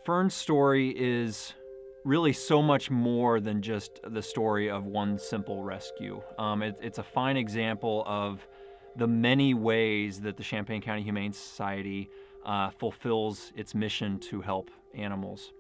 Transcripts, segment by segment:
Fern's story is really so much more than just the story of one simple rescue. It's a fine example of the many ways that the Champaign County Humane Society fulfills its mission to help animals.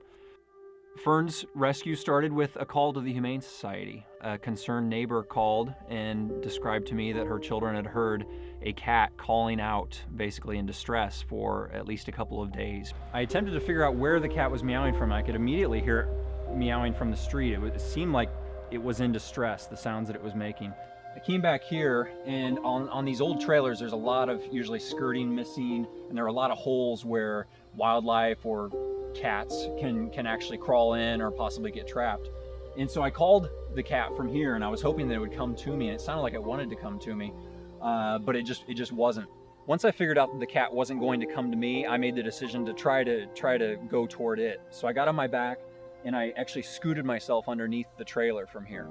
Fern's rescue started with a call to the Humane Society. A concerned neighbor called and described to me that her children had heard a cat calling out, basically in distress, for at least a couple of days. I attempted to figure out where the cat was meowing from. I could immediately hear it meowing from the street. It seemed like it was in distress, the sounds that it was making. I came back here, and on these old trailers, there's a lot of usually skirting missing, and there are a lot of holes where wildlife or cats can actually crawl in or possibly get trapped. And so I called the cat from here, and I was hoping that it would come to me, and it sounded like it wanted to come to me, but it just wasn't. Once I figured out that the cat wasn't going to come to me, I made the decision to try to go toward it. So I got on my back, and I actually scooted myself underneath the trailer from here.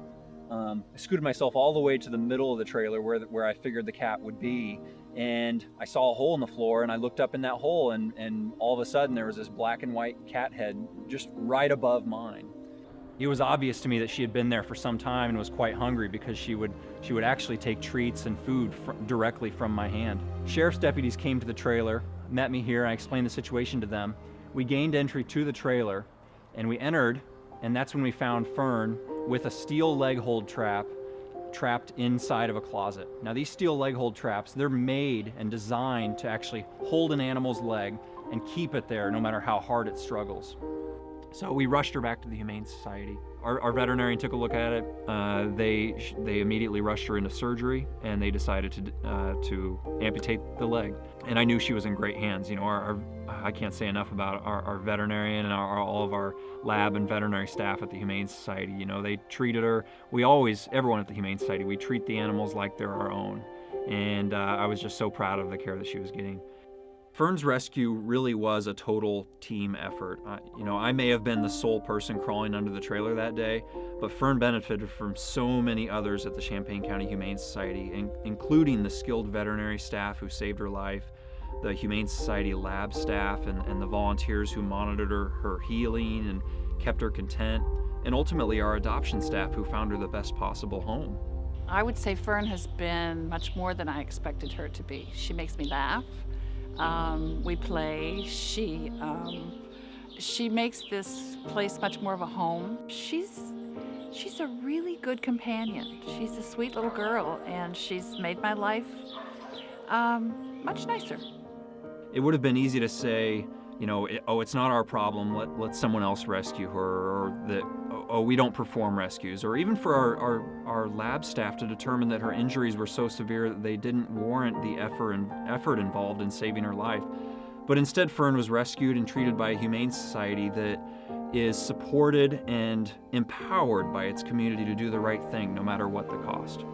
I scooted myself all the way to the middle of the trailer where I figured the cat would be, and I saw a hole in the floor, and I looked up in that hole, and all of a sudden there was this black and white cat head just right above mine. It was obvious to me that she had been there for some time and was quite hungry, because she would actually take treats and food directly from my hand. Sheriff's deputies came to the trailer, met me here, I explained the situation to them. We gained entry to the trailer, and we entered, and that's when we found Fern with a steel leg hold trap trapped inside of a closet. Now, these steel leg hold traps, they're made and designed to actually hold an animal's leg and keep it there no matter how hard it struggles. So we rushed her back to the Humane Society. Our veterinarian took a look at it. They immediately rushed her into surgery, and they decided to amputate the leg. And I knew she was in great hands. You know, I can't say enough about our veterinarian and all of our lab and veterinary staff at the Humane Society. You know, they treated her. Everyone at the Humane Society, we treat the animals like they're our own. And I was just so proud of the care that she was getting. Fern's rescue really was a total team effort. I may have been the sole person crawling under the trailer that day, but Fern benefited from so many others at the Champaign County Humane Society, including the skilled veterinary staff who saved her life, the Humane Society lab staff, and the volunteers who monitored her healing and kept her content, and ultimately our adoption staff who found her the best possible home. I would say Fern has been much more than I expected her to be. She makes me laugh. We play. She makes this place much more of a home. She's a really good companion. She's a sweet little girl, and she's made my life much nicer. It would have been easy to say, it's not our problem, let someone else rescue her, or that, we don't perform rescues, or even for our lab staff to determine that her injuries were so severe that they didn't warrant the effort involved in saving her life. But instead, Fern was rescued and treated by a humane society that is supported and empowered by its community to do the right thing, no matter what the cost.